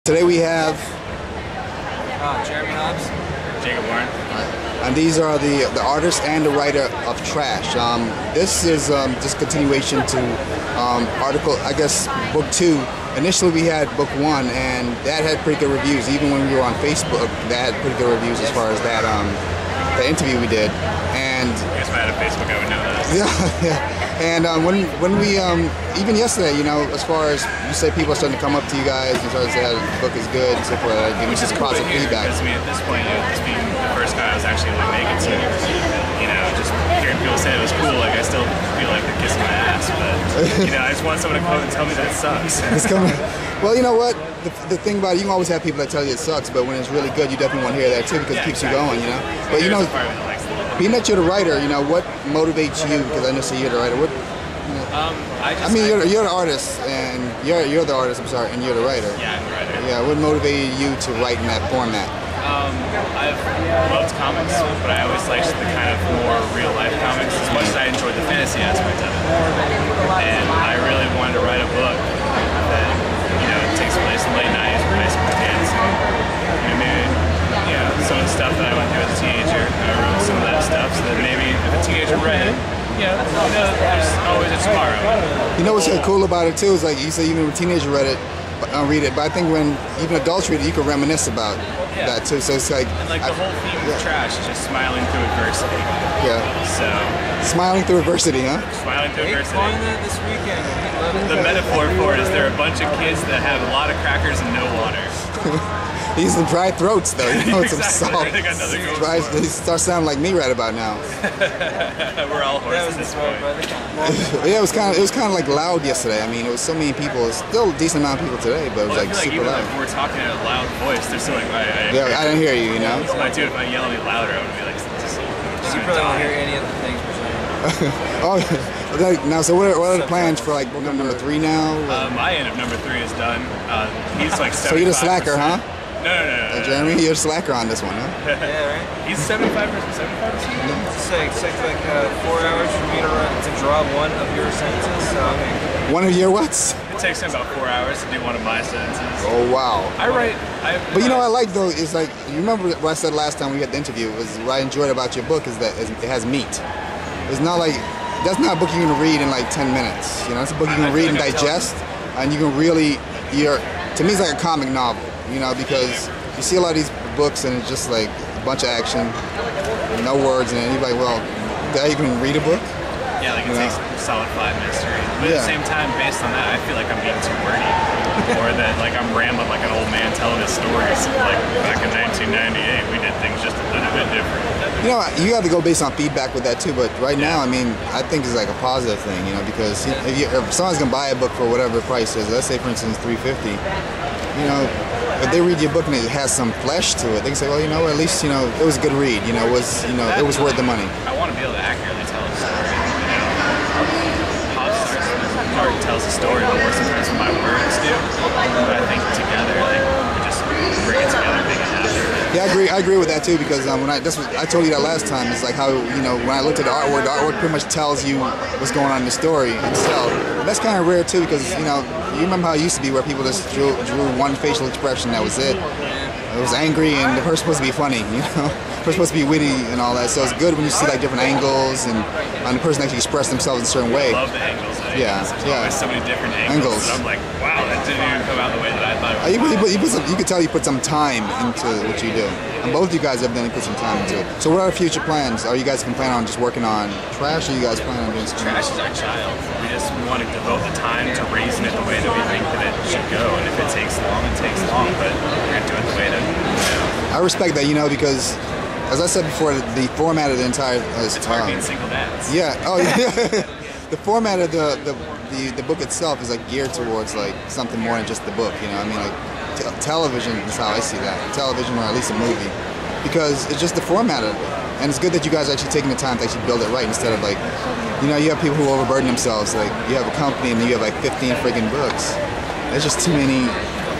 Today we have Jeramy Hobbs, Jacob Warren, and these are the artist and the writer of Trash. This is just continuation to article, I guess, book 2. Initially we had book 1, and that had pretty good reviews. Even when we were on Facebook, that had pretty good reviews as far as that the interview we did. And I guess if I had a Facebook, I would know that. yeah. And when we even yesterday, you know, as far as you say, people are starting to come up to you guys and start to say the book is good and so forth, giving Which is some cool positive feedback. Because I mean, at this point, this being the first guy I was actually able to make it to, you know, just hearing people say it was cool, like I still feel like they're kissing my ass, but you know, I just want someone to come and tell me that it sucks. Well, you know what? The thing about it, you can always have people that tell you it sucks, but when it's really good, you definitely want to hear that too because it keeps you going, you know. But you know, being that you're the writer, you know, what motivates you? Because I know you're the writer. What? I mean, you're the artist, and you're the artist. I'm sorry, and you're the writer. Yeah, I'm the writer. Yeah, what motivated you to write in that format? I've loved comics, but I always liked the kind of more real life comics as much as I enjoyed the fantasy aspect of it. And I really wanted to write a book that, you know, takes place in the late 90s with high school kids. And, you know, maybe, you know, some of the stuff that I went through as a teenager, I wrote some of that stuff so that maybe if a teenager read it, you know, there's always a tomorrow. You know what's so cool about it too is like you say even when a teenager read it, but I think when even adults read it, you can reminisce about that too. So it's like, and like the whole theme of Trash is just smiling through adversity. Yeah. So smiling through adversity, huh? Smiling through adversity. That this weekend. The metaphor for it is there are a bunch of kids that have a lot of crackers and no water. These are dry throats, though. You know, some salt. They start sounding like me right about now. We're all horses at this point. Yeah, it was kind of like loud yesterday. I mean, it was so many people. It's still a decent amount of people today, but it was like super loud. Like we're talking in a loud voice. They're still like, I didn't hear you. You know. So if I yell any louder, I would be like, just you probably don't hear any of the things we're saying. Oh, now, so what are the plans for like book number 3 now? My end of number 3 is done. He's like 75%. So you're the slacker, huh? No. Jeremy, you're a slacker on this one, huh? Yeah, right? He's 75%. It's like 4 hours for me to draw one of your sentences. So, I mean, one of your whats? It takes him about 4 hours to do one of my sentences. Oh, wow. But you know what I like, though, is like, you remember what I said last time we had the interview, was what I enjoyed about your book is that it has meat. It's not like, that's not a book you're going to read in like 10 minutes. You know, it's a book you can read and digest, and you can really, to me it's like a comic novel, you know, because you see a lot of these books and it's just like a bunch of action, no words, and you're like, well, did I even read a book? Yeah, like it takes a solid 5 minutes to read. But at the same time, based on that, I feel like I'm being too wordy. Or that like I'm rambling like an old man telling his stories. Like back in 1998, we did things just a little bit different. You know, you have to go based on feedback with that too, but right now, I mean, I think it's like a positive thing, you know, because if someone's going to buy a book for whatever the price is, let's say for instance $350, you know, if they read your book and it has some flesh to it, they can say, well, you know, at least, you know, it was a good read, you know, it was worth the money. I want to be able to accurately tell a story, you know. Hobbs art tells a story more sometimes than my words do, but I think together, like, we just bring it together, make it happen. Yeah, I agree with that too, because when I told you that last time, it's like how, you know, when I looked at the artwork pretty much tells you what's going on in the story itself. But that's kind of rare too, because, you know, you remember how it used to be where people just drew one facial expression, that was it. It was angry and the person's supposed to be funny, you know. The person's supposed to be witty and all that, so it's good when you see like different angles and the person actually express themselves in a certain way. I love the angles. Yeah. Always so many different angles. And I'm like, wow, that didn't even come out the way that I thought it would. You could tell you put some time into what you do. And both of you guys have put some time into it. So what are future plans? Are you guys planning on just working on Trash, or are you guys planning on doing something? Trash is our child. We want to devote the time to raising it the way that we think that it should go. And if it takes long, it takes long. But we're going to do it the way that, you know. I respect that, you know, because as I said before, the format of the entire... it's hard being single dads. Yeah. Oh, yeah. The format of the book itself is like geared towards like something more than just the book, you know. I mean, like television is how I see that. Television, or at least a movie, because it's just the format of it. And it's good that you guys are actually taking the time to actually build it right, instead of like, you know, you have people who overburden themselves. Like you have a company and you have like 15 friggin' books. There's just too many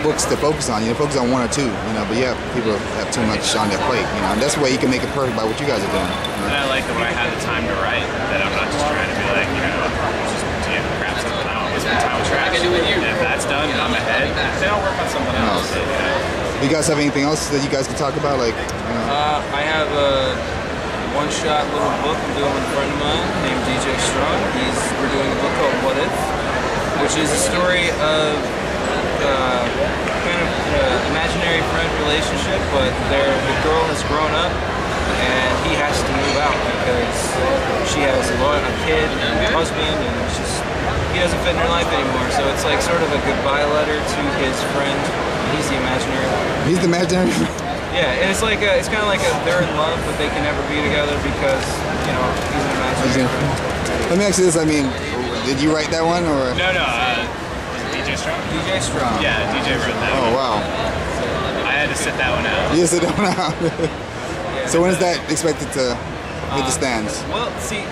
books to focus on. You know, focus on 1 or 2. You know, but yeah, people have too much on their plate. You know, and that's the way you can make it perfect by what you guys are doing. You know? And I like that when I have the time to write, that I'm not just trying to be like, you know, just crap something out. What's my time with Trash? And if that's done, done and I'm ahead, then I'll work on something else. So, you guys have anything else that you guys can talk about? Like, I have a one-shot little book I'm doing with a friend of mine named DJ Strong. We're doing a book called What If, which is a story of kind of an imaginary friend relationship, but the girl has grown up and he has to move out because she has a kid and a husband, and he doesn't fit in her life anymore. So it's like sort of a goodbye letter to his friend. He's the imaginary one. He's the imaginary friend? Yeah, and it's like it's kind of like they're in love, but they can never be together because he's an imaginary friend. Let me ask you this. I mean, did you write that one or? No. DJ Strong? DJ Strong. Yeah, DJ wrote that one. Oh, wow. I had to sit that one out. You sit that one out. So when is that expected to hit the stands? Well, see,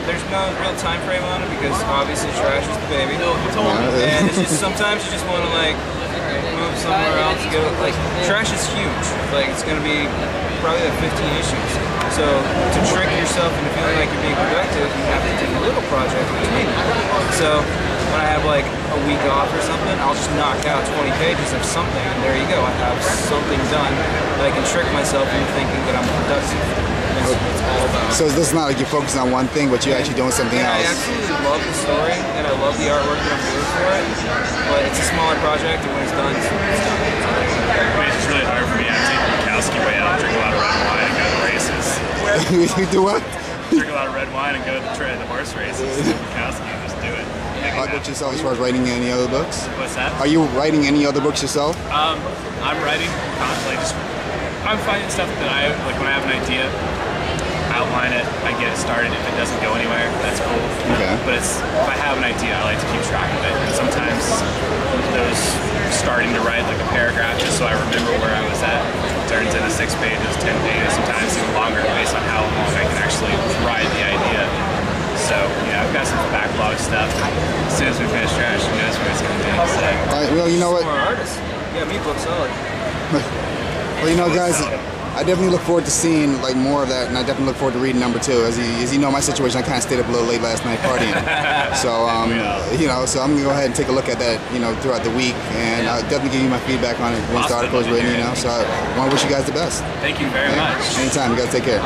there's no real time frame on it because obviously Trash is the baby. And it's just sometimes you just want to like move somewhere else. Like Trash is huge. Like it's going to be probably like 15 issues. So to trick yourself into feeling like you're being productive, you have to do a little project between. So when I have like a week off or something, I'll just knock out 20 pages of something, and there you go. I have something done that I can trick myself into thinking that I'm productive. That's what it's all about. So it's not like you're focusing on one thing, but you're actually doing something else. I absolutely love the story, and I love the artwork that I'm doing for it, but it's a smaller project, and when it's done, it's done. I mean, it's really hard for me. I take the Bukowski way out, drink a lot of red wine, and go to the races. You do what? Drink a lot of red wine and go to the horse races. Bukowski, just do it. But yourself as far as writing any other books? What's that? Are you writing any other books yourself? I'm writing constantly. I'm finding stuff that like when I have an idea, outline it, I get it started. If it doesn't go anywhere, that's cool. Okay. But if I have an idea, I like to keep track of it. And sometimes those starting to write like a paragraph just so I remember where I was at turns into 6 pages, 10 pages, sometimes even longer based on how long I can actually ride the idea. So, yeah, I've got some backlog stuff. As soon as we finish Trash, who knows where it's going to be. So. Well, you know what? More artists. Yeah, me book solid. Well, you know, guys, I definitely look forward to seeing like more of that, and I definitely look forward to reading number 2. As you know, my situation, I kind of stayed up a little late last night partying. So, so I'm gonna go ahead and take a look at that, throughout the week, and I'll definitely give you my feedback on it once the article is written. So I want to wish you guys the best. Thank you very much. Anytime, you guys take care.